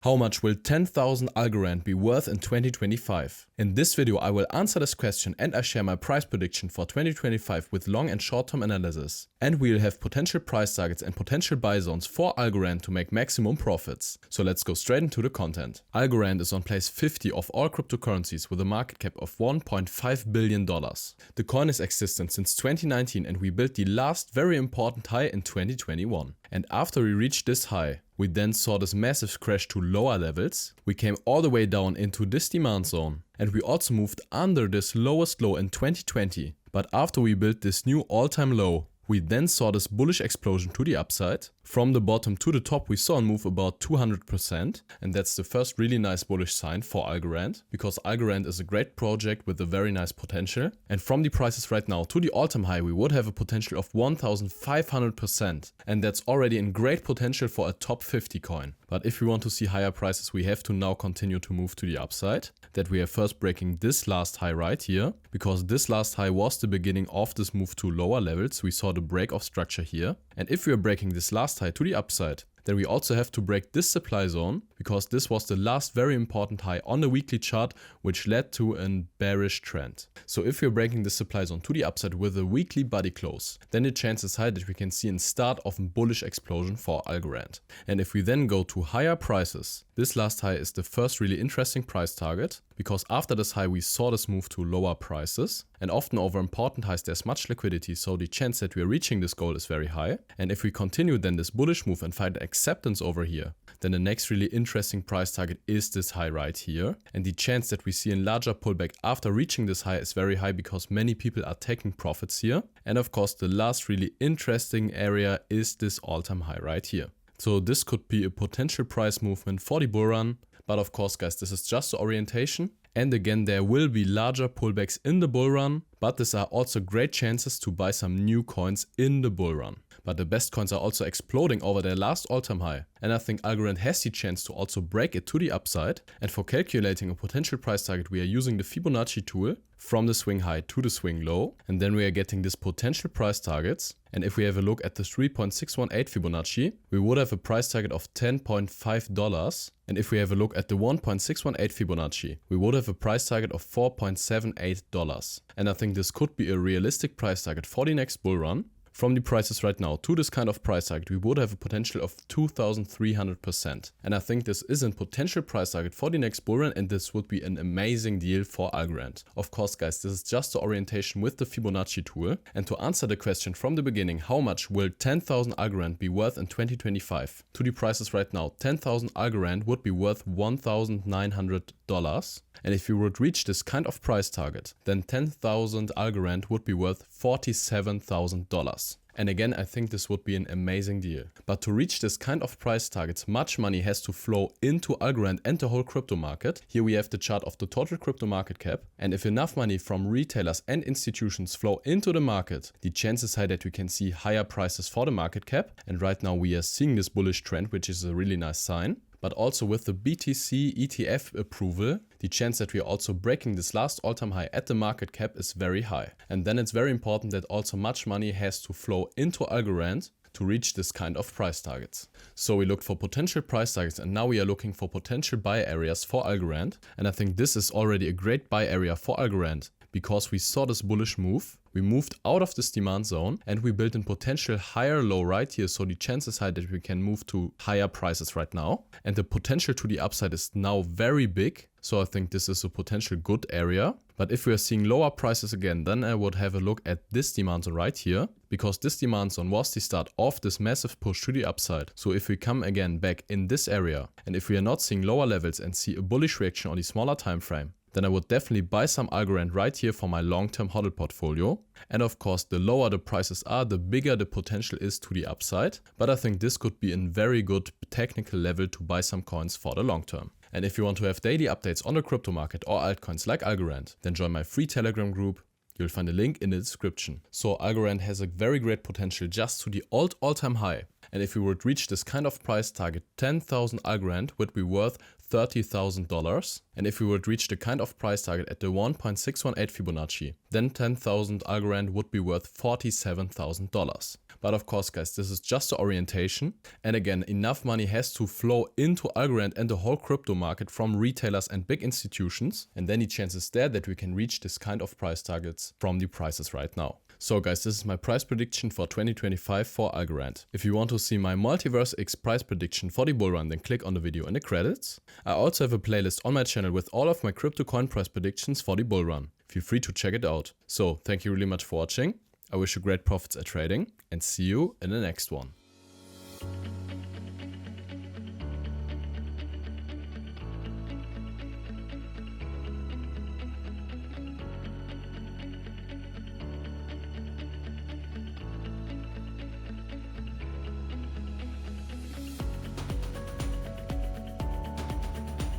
How much will 10,000 Algorand be worth in 2025? In this video I will answer this question and I share my price prediction for 2025 with long and short term analysis. And we will have potential price targets and potential buy zones for Algorand to make maximum profits. So let's go straight into the content. Algorand is on place 50 of all cryptocurrencies with a market cap of $1.5 billion. The coin is existent since 2019 and we built the last very important high in 2021. And after we reached this high, we then saw this massive crash to lower levels. We came all the way down into this demand zone. And we also moved under this lowest low in 2020. But after we built this new all-time low, we then saw this bullish explosion to the upside. From the bottom to the top we saw a move about 200%, and that's the first really nice bullish sign for Algorand, because Algorand is a great project with a very nice potential. And from the prices right now to the all-time high we would have a potential of 1500%, and that's already in great potential for a top 50 coin. But if we want to see higher prices we have to now continue to move to the upside, that we are first breaking this last high right here, because this last high was the beginning of this move to lower levels. We saw the break of structure here, and if we are breaking this last high to the upside, then we also have to break this supply zone, because this was the last very important high on the weekly chart which led to a bearish trend. So if we're breaking the supply zone to the upside with a weekly body close, then the chance is high that we can see a start of a bullish explosion for Algorand. And if we then go to higher prices, this last high is the first really interesting price target, because after this high we saw this move to lower prices, and often over important highs there's much liquidity, so the chance that we are reaching this goal is very high. And if we continue then this bullish move and find acceptance over here, then the next really interesting price target is this high right here. And the chance that we see a larger pullback after reaching this high is very high, because many people are taking profits here. And of course the last really interesting area is this all-time high right here. So this could be a potential price movement for the bull run. But of course guys, this is just the orientation. And again, there will be larger pullbacks in the bull run, but these are also great chances to buy some new coins in the bull run. But the best coins are also exploding over their last all-time high. And I think Algorand has the chance to also break it to the upside. And for calculating a potential price target, we are using the Fibonacci tool from the swing high to the swing low. And then we are getting this potential price targets. And if we have a look at the 3.618 Fibonacci, we would have a price target of $10.5. And if we have a look at the 1.618 Fibonacci, we would have a price target of $4.78. And I think this could be a realistic price target for the next bull run. From the prices right now to this kind of price target, we would have a potential of 2300%. And I think this is a potential price target for the next bull run, and this would be an amazing deal for Algorand. Of course guys, this is just the orientation with the Fibonacci tool. And to answer the question from the beginning, how much will 10,000 Algorand be worth in 2025? To the prices right now, 10,000 Algorand would be worth $1,900. And if you would reach this kind of price target, then 10,000 Algorand would be worth $47,000. And again, I think this would be an amazing deal. But to reach this kind of price targets, much money has to flow into Algorand and the whole crypto market. Here we have the chart of the total crypto market cap. And if enough money from retailers and institutions flow into the market, the chances are high that we can see higher prices for the market cap. And right now we are seeing this bullish trend, which is a really nice sign. But also with the BTC ETF approval, the chance that we are also breaking this last all-time high at the market cap is very high. And then it's very important that also much money has to flow into Algorand to reach this kind of price targets. So we looked for potential price targets, and now we are looking for potential buy areas for Algorand. And I think this is already a great buy area for Algorand, because we saw this bullish move. We moved out of this demand zone and we built a potential higher low right here. So the chances are high that we can move to higher prices right now. And the potential to the upside is now very big. So I think this is a potential good area. But if we are seeing lower prices again, then I would have a look at this demand zone right here, because this demand zone was the start of this massive push to the upside. So if we come again back in this area, and if we are not seeing lower levels and see a bullish reaction on the smaller time frame, then I would definitely buy some Algorand right here for my long-term hodl portfolio. And of course, the lower the prices are, the bigger the potential is to the upside. But I think this could be a very good technical level to buy some coins for the long term. And if you want to have daily updates on the crypto market or altcoins like Algorand, then join my free Telegram group. You'll find a link in the description. So Algorand has a very great potential just to the all-time high. And if we would reach this kind of price target, 10,000 Algorand would be worth $30,000. And if we would reach the kind of price target at the 1.618 Fibonacci, then 10,000 Algorand would be worth $47,000. But of course, guys, this is just the orientation. And again, enough money has to flow into Algorand and the whole crypto market from retailers and big institutions. And then the chance is there that we can reach this kind of price targets from the prices right now. So guys, this is my price prediction for 2025 for Algorand. If you want to see my Multiverse X price prediction for the bull run, then click on the video in the credits. I also have a playlist on my channel with all of my crypto coin price predictions for the bull run. Feel free to check it out. So thank you really much for watching. I wish you great profits at trading and see you in the next one.